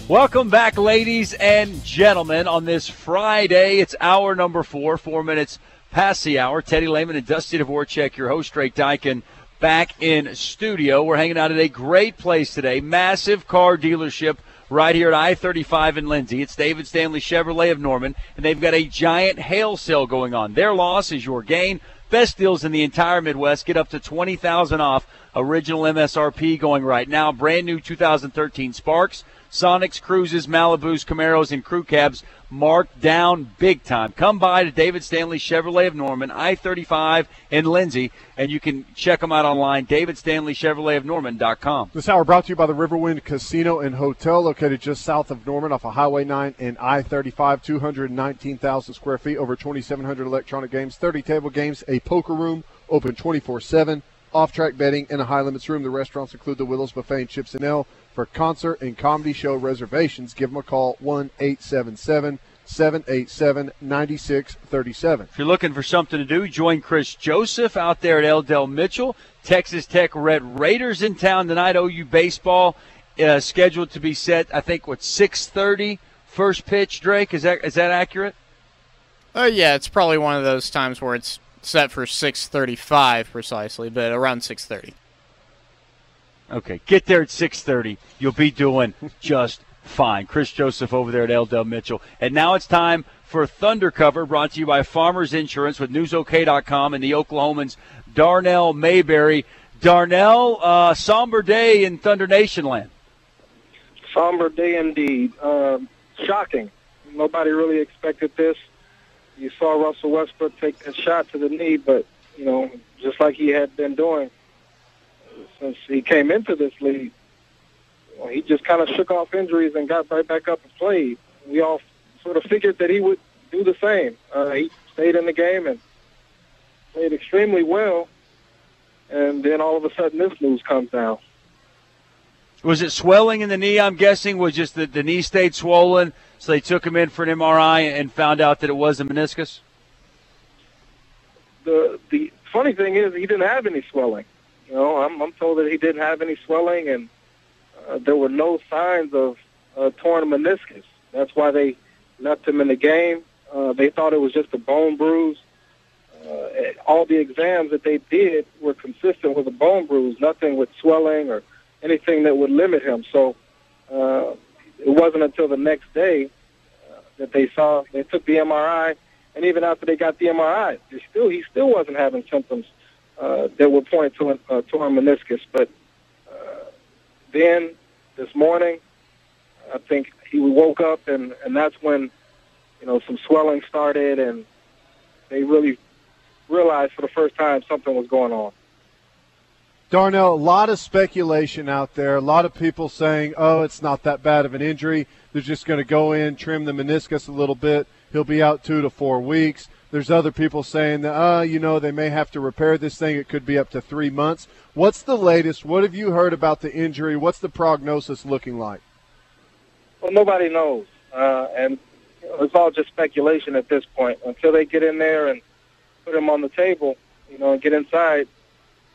Welcome back, ladies and gentlemen, on this Friday. It's hour number 4 minutes past the hour. Teddy Lehman and Dusty Dvorak, your host, Drake Dykin, back in studio. We're hanging out at a great place today, massive car dealership right here at I-35 in Lindsay. It's David Stanley Chevrolet of Norman, and they've got a giant hail sale going on. Their loss is your gain. Best deals in the entire Midwest. Get up to $20,000 off original MSRP going right now. Brand new 2013 Sparks, Sonics, Cruises, Malibus, Camaros, and crew cabs marked down big time. Come by to David Stanley Chevrolet of Norman, I-35 in Lindsay, and you can check them out online, davidstanleychevroletofnorman.com. This hour brought to you by the Riverwind Casino and Hotel, located just south of Norman off of Highway 9 and I-35, 219,000 square feet, over 2,700 electronic games, 30 table games, a poker room, open 24/7, off-track betting, and a high-limits room. The restaurants include the Willows Buffet and Chips and Ale. For concert and comedy show reservations, give them a call, 1-877-787-9637. If you're looking for something to do, join Chris Joseph out there at L. Del Mitchell. Texas Tech Red Raiders in town tonight. OU baseball scheduled to be set, I think, 6:30 first pitch, Drake? Is that accurate? Yeah, it's probably one of those times where it's set for 6:35 precisely, but around 6:30. Okay, get there at 6:30. You'll be doing just fine. Chris Joseph over there at L. Del Mitchell. And now it's time for Thunder Cover, brought to you by Farmers Insurance with NewsOK.com and the Oklahomans Darnell Mayberry. Darnell, somber day in Thunder Nation land. Somber day indeed. Shocking. Nobody really expected this. You saw Russell Westbrook take a shot to the knee, but, just like he had been doing since he came into this league, he just kind of shook off injuries and got right back up and played. We all sort of figured that he would do the same. He stayed in the game and played extremely well, and then all of a sudden this news comes down. Was it swelling in the knee, I'm guessing? Was just the knee stayed swollen, so they took him in for an MRI and found out that it was a meniscus? The funny thing is he didn't have any swelling. I'm told that he didn't have any swelling, and there were no signs of torn meniscus. That's why they left him in the game. They thought it was just a bone bruise. All the exams that they did were consistent with a bone bruise, nothing with swelling or anything that would limit him. So it wasn't until the next day that they took the MRI, and even after they got the MRI, he still wasn't having symptoms that would point to a torn meniscus. But then this morning, I think he woke up, and that's when, some swelling started, and they really realized for the first time something was going on. Darnell, a lot of speculation out there, a lot of people saying, it's not that bad of an injury. They're just going to go in, trim the meniscus a little bit. He'll be out 2 to 4 weeks. There's other people saying that, they may have to repair this thing. It could be up to 3 months. What's the latest? What have you heard about the injury? What's the prognosis looking like? Well, nobody knows. And it's all just speculation at this point. Until they get in there and put him on the table, and get inside,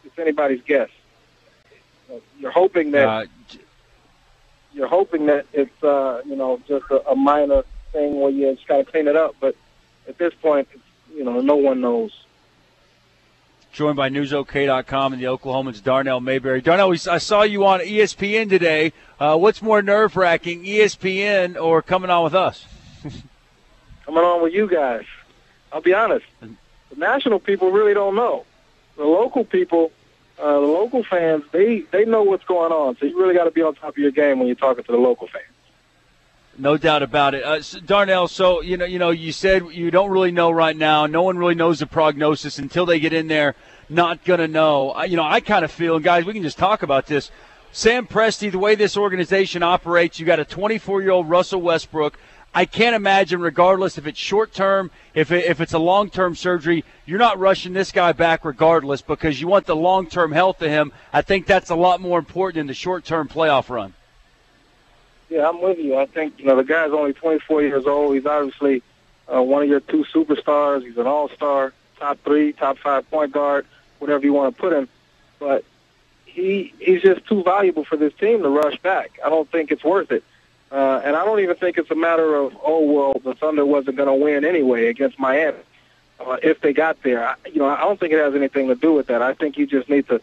it's anybody's guess. You're hoping that it's just a minor thing where you just got to clean it up. But at this point, no one knows. Joined by NewsOK.com and the Oklahomans Darnell Mayberry. Darnell, I saw you on ESPN today. What's more nerve-wracking, ESPN or coming on with us? Coming on with you guys. I'll be honest. The national people really don't know. The local people, the local fans, they know what's going on. So you really got to be on top of your game when you're talking to the local fans. No doubt about it. Darnell, so, you said you don't really know right now. No one really knows the prognosis until they get in there. Not going to know. I kind of feel, and guys, we can just talk about this. Sam Presti, the way this organization operates, you got a 24-year-old Russell Westbrook. I can't imagine, regardless if it's short-term, if it's a long-term surgery, you're not rushing this guy back regardless because you want the long-term health of him. I think that's a lot more important than the short-term playoff run. Yeah, I'm with you. I think, the guy's only 24 years old. He's obviously one of your 2 superstars. He's an all-star, top 3, top 5 point guard, whatever you want to put him. But he's just too valuable for this team to rush back. I don't think it's worth it. And I don't even think it's a matter of, oh, well, the Thunder wasn't going to win anyway against Miami if they got there. I don't think it has anything to do with that. I think you just need to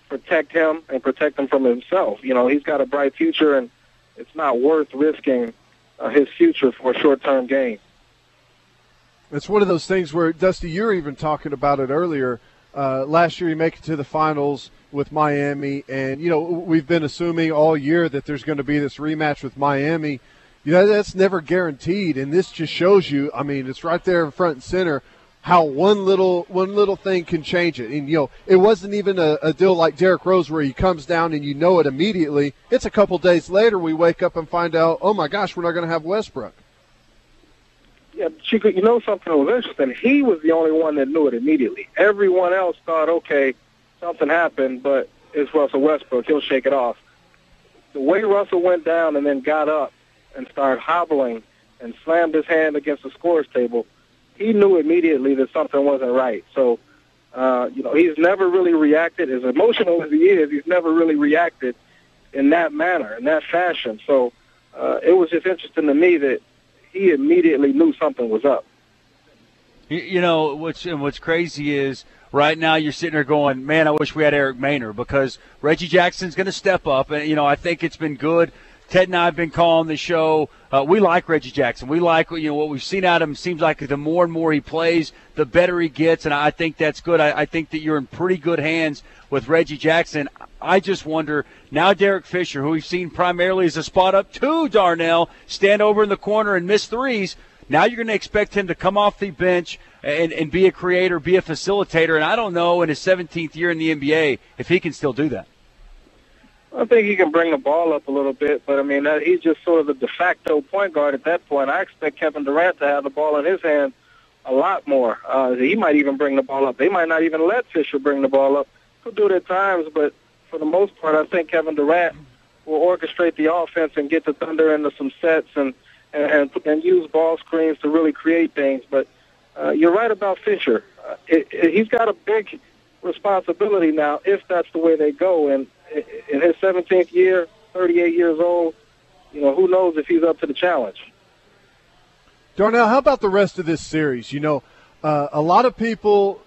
protect him and protect him from himself. He's got a bright future, and it's not worth risking his future for a short-term gain. It's one of those things where, Dusty, you were even talking about it earlier. Last year you make it to the finals with Miami, and, we've been assuming all year that there's going to be this rematch with Miami. That's never guaranteed, and this just shows you, it's right there in front and center, how one little thing can change it. And, it wasn't even a deal like Derrick Rose where he comes down and it immediately. It's a couple days later we wake up and find out, oh, my gosh, we're not going to have Westbrook. Yeah, Chico, something that was interesting? He was the only one that knew it immediately. Everyone else thought, okay, something happened, but it's Russell Westbrook. He'll shake it off. The way Russell went down and then got up and started hobbling and slammed his hand against the scorer's table, he knew immediately that something wasn't right. So, he's never really reacted. As emotional as he is, he's never really reacted in that manner, in that fashion. So it was just interesting to me that he immediately knew something was up. What's crazy is right now you're sitting there going, man, I wish we had Eric Maynor, because Reggie Jackson's going to step up. And, I think it's been good. Ted and I have been calling the show. We like Reggie Jackson. We like what we've seen out of him. Seems like the more and more he plays, the better he gets, and I think that's good. I think that you're in pretty good hands with Reggie Jackson. I just wonder, now Derek Fisher, who we've seen primarily as a spot-up to Darnell, stand over in the corner and miss threes, now you're going to expect him to come off the bench and be a creator, be a facilitator, and I don't know in his 17th year in the NBA if he can still do that. I think he can bring the ball up a little bit, but, he's just sort of the de facto point guard at that point. I expect Kevin Durant to have the ball in his hand a lot more. He might even bring the ball up. They might not even let Fisher bring the ball up. He'll do it at times, but for the most part, I think Kevin Durant will orchestrate the offense and get the Thunder into some sets and use ball screens to really create things. But you're right about Fisher. He's got a big responsibility now if that's the way they go, and in his 17th year, 38 years old, who knows if he's up to the challenge. Darnell, how about the rest of this series? A lot of people,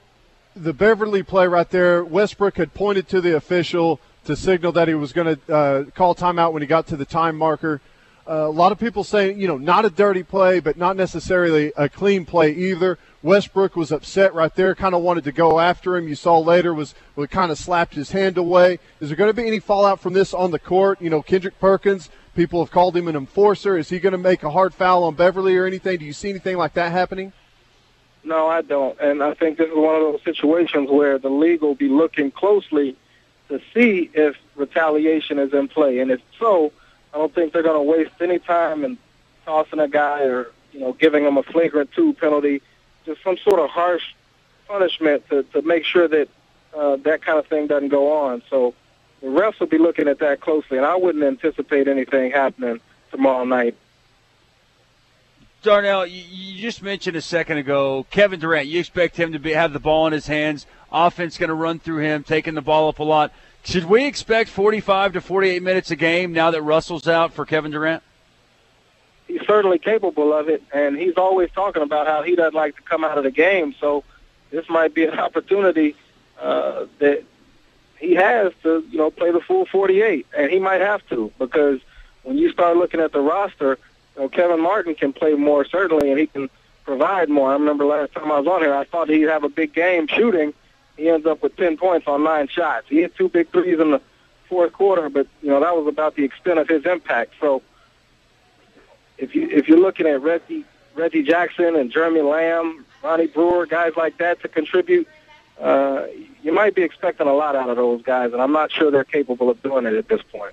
the Beverly play right there, Westbrook had pointed to the official to signal that he was going to call timeout when he got to the time marker. A lot of people saying, not a dirty play, but not necessarily a clean play either. Westbrook was upset right there, kind of wanted to go after him. You saw later was kind of slapped his hand away. Is there going to be any fallout from this on the court? Kendrick Perkins, people have called him an enforcer. Is he going to make a hard foul on Beverly or anything? Do you see anything like that happening? No, I don't. And I think this is one of those situations where the league will be looking closely to see if retaliation is in play. And if so, I don't think they're going to waste any time in tossing a guy or, giving him a flagrant 2 penalty, just some sort of harsh punishment to make sure that that kind of thing doesn't go on. So the refs will be looking at that closely, and I wouldn't anticipate anything happening tomorrow night. Darnell, you just mentioned a second ago, Kevin Durant, you expect him to have the ball in his hands, offense going to run through him, taking the ball up a lot. Should we expect 45 to 48 minutes a game now that Russell's out for Kevin Durant? He's certainly capable of it, and he's always talking about how he doesn't like to come out of the game. So this might be an opportunity that he has to, play the full 48, and he might have to, because when you start looking at the roster, Kevin Martin can play more, certainly, and he can provide more. I remember last time I was on here, I thought he'd have a big game shooting. He ends up with 10 points on 9 shots. He hit 2 big threes in the fourth quarter, but, that was about the extent of his impact. So if you're looking at Reggie Jackson and Jeremy Lamb, Ronnie Brewer, guys like that to contribute, you might be expecting a lot out of those guys, and I'm not sure they're capable of doing it at this point.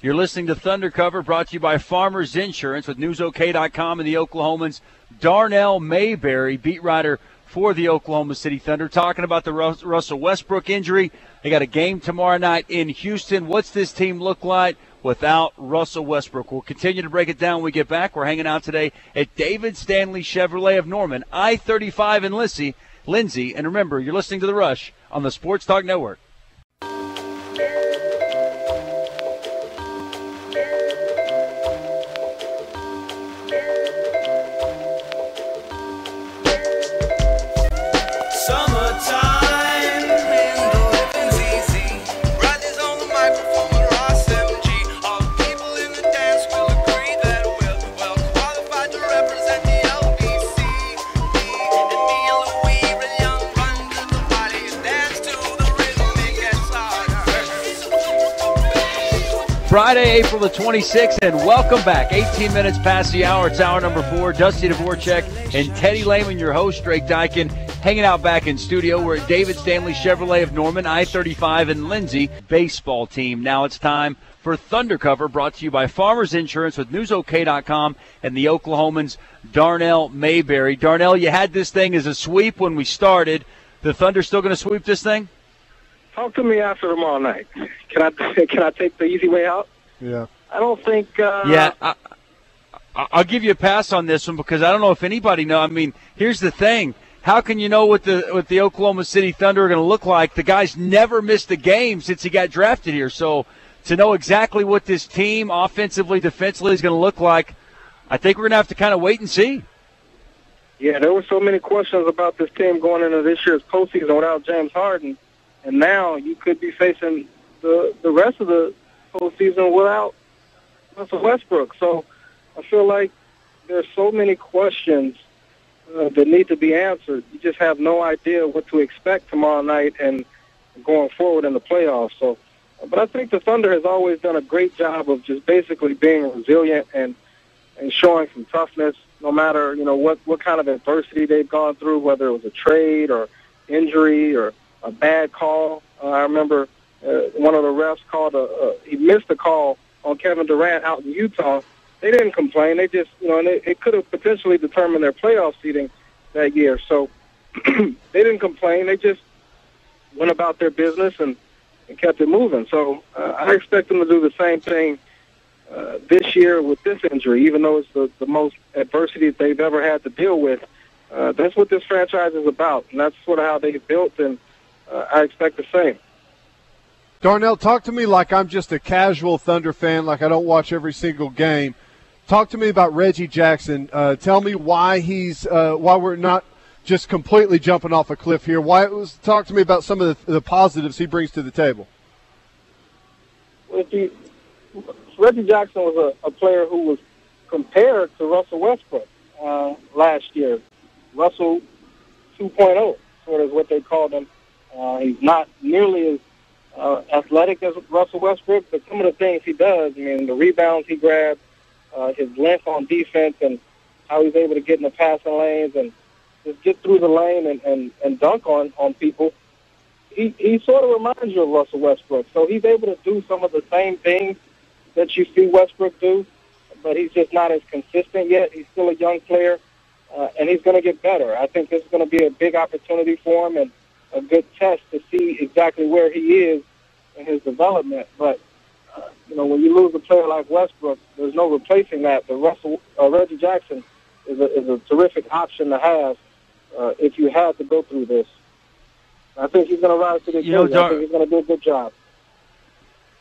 You're listening to Thunder Cover, brought to you by Farmers Insurance with NewsOK.com and the Oklahomans. Darnell Mayberry, beat writer for the Oklahoma City Thunder, talking about the Russell Westbrook injury. They got a game tomorrow night in Houston. What's this team look like without Russell Westbrook? We'll continue to break it down when we get back. We're hanging out today at David Stanley Chevrolet of Norman, I-35 in Lindsay. And remember, you're listening to The Rush on the Sports Talk Network. Friday, April the 26th, and welcome back. 18 minutes past the hour. It's hour number 4. Dusty Dvorak and Teddy Lehman, your host, Drake Dykin, hanging out back in studio. We're at David Stanley Chevrolet of Norman, I-35 and Lindsay baseball team. Now it's time for Thunder Cover, brought to you by Farmers Insurance with NewsOK.com and the Oklahomans' Darnell Mayberry. Darnell, you had this thing as a sweep when we started. The Thunder still going to sweep this thing? Talk to me after tomorrow night. Can I take the easy way out? Yeah. I don't think. I'll give you a pass on this one because I don't know if anybody knows. I mean, here's the thing. How can you know what the Oklahoma City Thunder are going to look like? The guy's never missed a game since he got drafted here. So to know exactly what this team offensively, defensively is going to look like, I think we're going to have to kind of wait and see. Yeah, there were so many questions about this team going into this year's postseason without James Harden. And now you could be facing the rest of the postseason without Russell Westbrook. So I feel like there's so many questions that need to be answered. You just have no idea what to expect tomorrow night and going forward in the playoffs. So, but I think the Thunder has always done a great job of just basically being resilient and showing some toughness, no matter what kind of adversity they've gone through, whether it was a trade or injury or a bad call. I remember one of the refs called he missed a call on Kevin Durant out in Utah. They didn't complain. They just, and it could have potentially determined their playoff seeding that year. So they didn't complain. They just went about their business and kept it moving. So I expect them to do the same thing this year with this injury, even though it's the most adversity that they've ever had to deal with. That's what this franchise is about, and that's sort of how they've built, and I expect the same. Darnell, talk to me like I'm just a casual Thunder fan, like I don't watch every single game. Talk to me about Reggie Jackson. Tell me why why we're not just completely jumping off a cliff here. Talk to me about some of the positives he brings to the table. Well, Reggie Jackson was a player who was compared to Russell Westbrook last year. Russell 2.0, sort of is what they called him. He's not nearly as athletic as Russell Westbrook, but some of the things he does, the rebounds he grabs, his length on defense, and how he's able to get in the passing lanes and just get through the lane and dunk on people. He sort of reminds you of Russell Westbrook. So he's able to do some of the same things that you see Westbrook do, but he's just not as consistent yet. He's still a young player, and he's going to get better. I think this is going to be a big opportunity for him and a good test to see exactly where he is in his development. But, when you lose a player like Westbrook, there's no replacing that. But Reggie Jackson is a terrific option to have if you had to go through this. I think he's going to rise to the occasion. I think he's going to do a good job.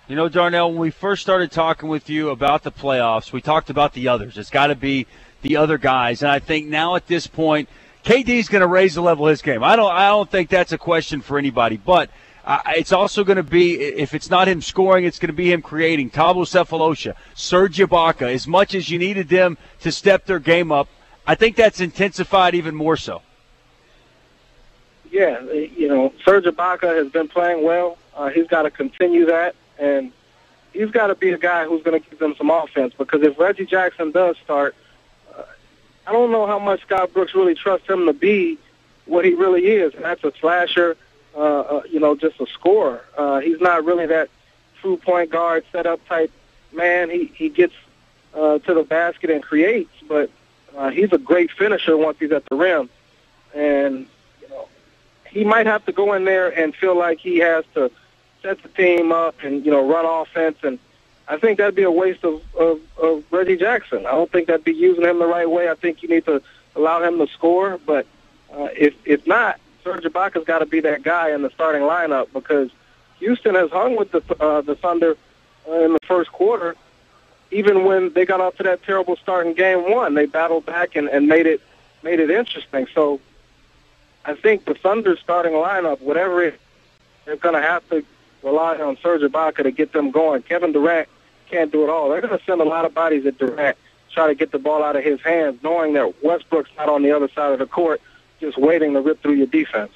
Darnell, when we first started talking with you about the playoffs, we talked about the others. It's got to be the other guys. And I think now at this point, KD's going to raise the level of his game. I don't think that's a question for anybody. But it's also going to be, if it's not him scoring, it's going to be him creating. Thabo Sefolosha, Serge Ibaka, as much as you needed them to step their game up, I think that's intensified even more so. Yeah, Serge Ibaka has been playing well. He's got to continue that, and he's got to be a guy who's going to give them some offense, because if Reggie Jackson does start, I don't know how much Scott Brooks really trusts him to be what he really is, and that's a slasher, just a scorer. He's not really that true point guard, set-up type man. He gets to the basket and creates, but he's a great finisher once he's at the rim. And, he might have to go in there and feel like he has to set the team up and, run offense. And I think that'd be a waste of Reggie Jackson. I don't think that'd be using him the right way. I think you need to allow him to score. But if not, Serge Ibaka's got to be that guy in the starting lineup, because Houston has hung with the Thunder in the first quarter. Even when they got off to that terrible start in Game 1, they battled back and made it interesting. So I think the Thunder starting lineup, whatever it is, they're going to have to rely on Serge Ibaka to get them going. Kevin Durant can't do it all. They're going to send a lot of bodies at Durant, try to get the ball out of his hands, knowing that Westbrook's not on the other side of the court, just waiting to rip through your defense.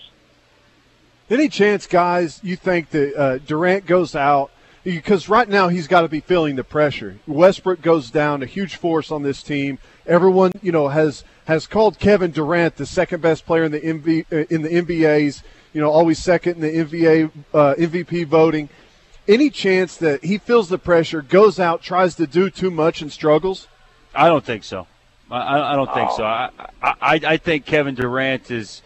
Any chance, guys, you think that Durant goes out, because right now he's got to be feeling the pressure. Westbrook goes down, a huge force on this team. Everyone, has called Kevin Durant the second best player in the NBA's, always second in the MVP voting. Any chance that he feels the pressure, goes out, tries to do too much, and struggles? I don't think so. I don't think so. I think Kevin Durant is,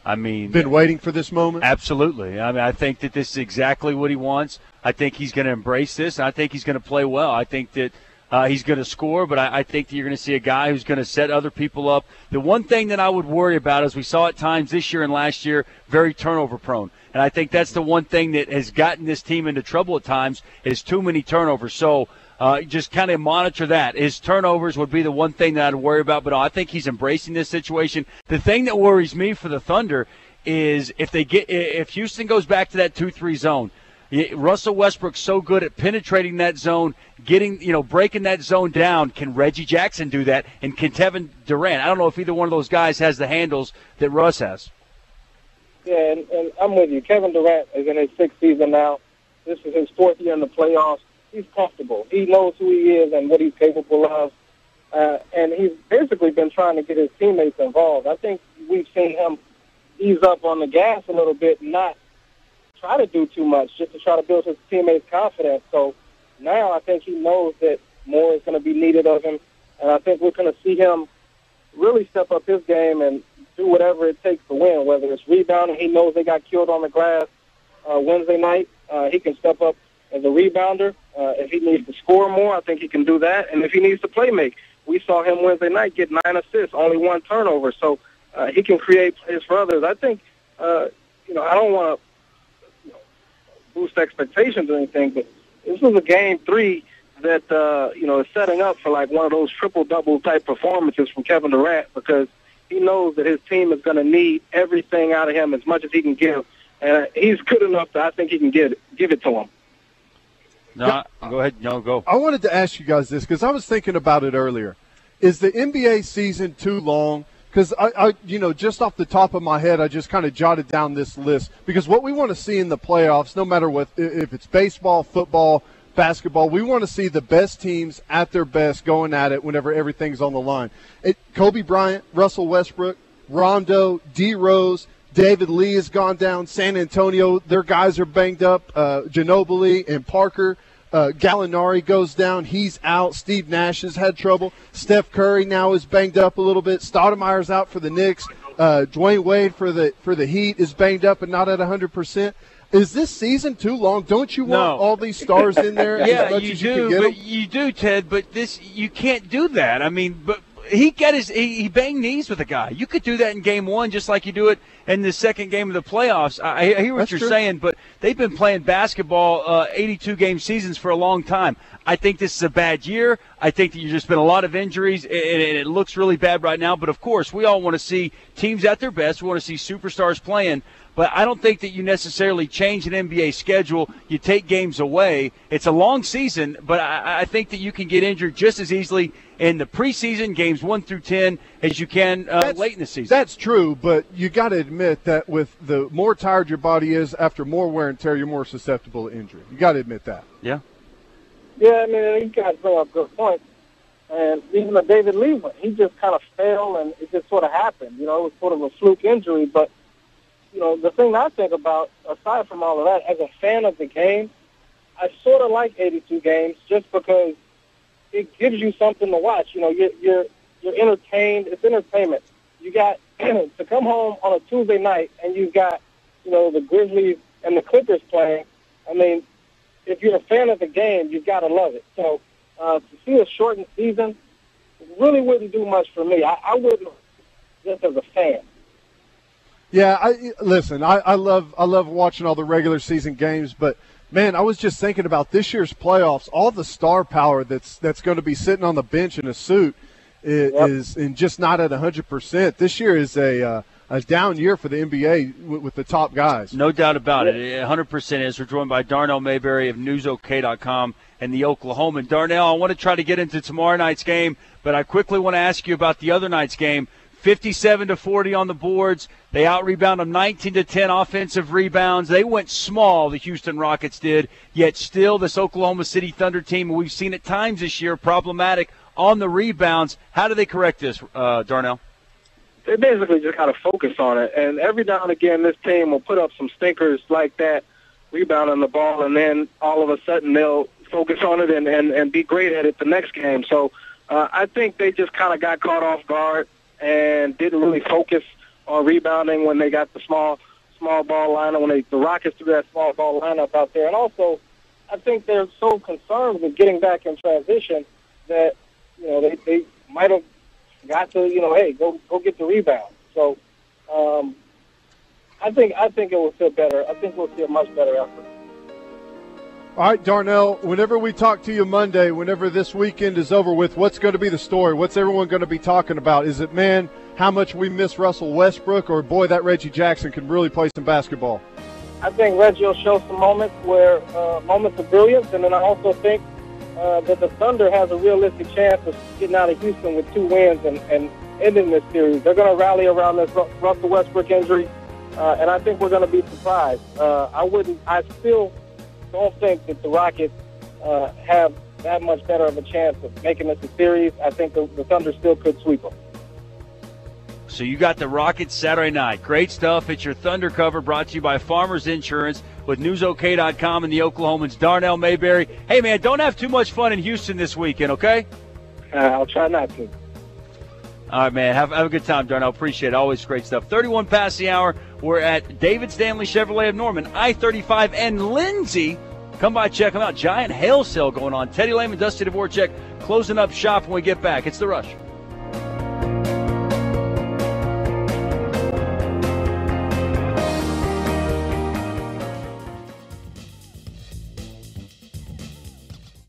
been waiting for this moment? Absolutely. I think that this is exactly what he wants. I think he's going to embrace this, and I think he's going to play well. I think that he's going to score, but I think that you're going to see a guy who's going to set other people up. The one thing that I would worry about, as we saw at times this year and last year, very turnover prone. And I think that's the one thing that has gotten this team into trouble at times is too many turnovers. So just kind of monitor that. His turnovers would be the one thing that I'd worry about, but I think he's embracing this situation. The thing that worries me for the Thunder is if Houston goes back to that 2-3 zone, Russell Westbrook's so good at penetrating that zone, breaking that zone down. Can Reggie Jackson do that? And can Kevin Durant? I don't know if either one of those guys has the handles that Russ has. Yeah, and I'm with you. Kevin Durant is in his sixth season now. This is his fourth year in the playoffs. He's comfortable. He knows who he is and what he's capable of. And he's basically been trying to get his teammates involved. I think we've seen him ease up on the gas a little bit, not try to do too much, just to try to build his teammates' confidence. So now I think he knows that more is going to be needed of him, and I think we're going to see him really step up his game and do whatever it takes to win, whether it's rebounding. He knows they got killed on the glass Wednesday night. He can step up as a rebounder. If he needs to score more, I think he can do that. And if he needs to play make, we saw him Wednesday night get 9 assists, only 1 turnover. So he can create plays for others. I think, I don't want to boost expectations or anything, but this is a game 3 that, is setting up for like one of those triple-double type performances from Kevin Durant, because he knows that his team is going to need everything out of him as much as he can give. And he's good enough that I think he can give it to him. No, go ahead. No, go. I wanted to ask you guys this because I was thinking about it earlier. Is the NBA season too long? Because I just off the top of my head, I just kind of jotted down this list because what we want to see in the playoffs, no matter what, if it's baseball, football, basketball, we want to see the best teams at their best going at it whenever everything's on the line. Kobe Bryant, Russell Westbrook, Rondo, D. Rose, David Lee has gone down. San Antonio, their guys are banged up. Ginobili and Parker. Gallinari goes down. He's out. Steve Nash has had trouble. Steph Curry now is banged up a little bit. Stoudemire's out for the Knicks. Dwayne Wade for the Heat is banged up and not at 100%. Is this season too long? Don't you want all these stars in there? Yeah, you do, Ted. But you can't do that. But he banged knees with a guy. You could do that in game 1 just like you do it in the second game of the playoffs. I hear what you're saying, but they've been playing basketball 82-game seasons for a long time. I think this is a bad year. I think that there's just been a lot of injuries, and it looks really bad right now. But, of course, we all want to see teams at their best. We want to see superstars playing. But I don't think that you necessarily change an NBA schedule. You take games away. It's a long season, but I think that you can get injured just as easily in the preseason, games 1 through 10, as you can late in the season. That's true, but you got to admit that with the more tired your body is after more wear and tear, you're more susceptible to injury. You got to admit that. Yeah. Yeah, you guys bring up good points. And even the David Lee one, he just kind of fell, and it just sort of happened. It was sort of a fluke injury, but the thing I think about, aside from all of that, as a fan of the game, I sort of like 82 games just because it gives you something to watch. You're entertained. It's entertainment. You got to come home on a Tuesday night and you've got, the Grizzlies and the Clippers playing. If you're a fan of the game, you've got to love it. So to see a shortened season really wouldn't do much for me. I wouldn't just as a fan. Yeah, I love watching all the regular season games, but man, I was just thinking about this year's playoffs. All the star power that's going to be sitting on the bench in a suit is and just not at 100%. This year is a down year for the NBA with the top guys. No doubt about it. 100% is. We're joined by Darnell Mayberry of NewsOK.com and the Oklahoman. Darnell, I want to try to get into tomorrow night's game, but I quickly want to ask you about the other night's game. 57-40 on the boards. They out-rebound them 19-10 offensive rebounds. They went small, the Houston Rockets did, yet still this Oklahoma City Thunder team, we've seen at times this year, problematic on the rebounds. How do they correct this, Darnell? They basically just got to focus on it. And every now and again, this team will put up some stinkers like that, rebounding the ball, and then all of a sudden they'll focus on it and be great at it the next game. So I think they just kind of got caught off guard and didn't really focus on rebounding when they got the small ball lineup, when the Rockets threw that small ball lineup out there. And also, I think they're so concerned with getting back in transition that, they might have got to, hey, go get the rebound. So I think it will feel better. I think we'll see a much better effort. All right, Darnell, whenever we talk to you Monday, whenever this weekend is over with, what's going to be the story? What's everyone going to be talking about? Is it, man, how much we miss Russell Westbrook, or, boy, that Reggie Jackson can really play some basketball? I think Reggie will show some moments of brilliance, and then I also think that the Thunder has a realistic chance of getting out of Houston with 2 wins and ending this series. They're going to rally around this Russell Westbrook injury, and I think we're going to be surprised. I still don't think that the Rockets have that much better of a chance of making this a series. I think the Thunder still could sweep them. So you got the Rockets Saturday night. Great stuff. It's your Thunder cover brought to you by Farmers Insurance with NewsOK.com and the Oklahomans. Darnell Mayberry. Hey, man, don't have too much fun in Houston this weekend, okay? I'll try not to. All right, man. Have a good time, Darnell. Appreciate it. Always great stuff. 31 past the hour. We're at David Stanley Chevrolet of Norman, I-35 and Lindsay. Come by, check them out. Giant hail sale going on. Teddy Lehman, Dusty Dvorak closing up shop when we get back. It's The Rush.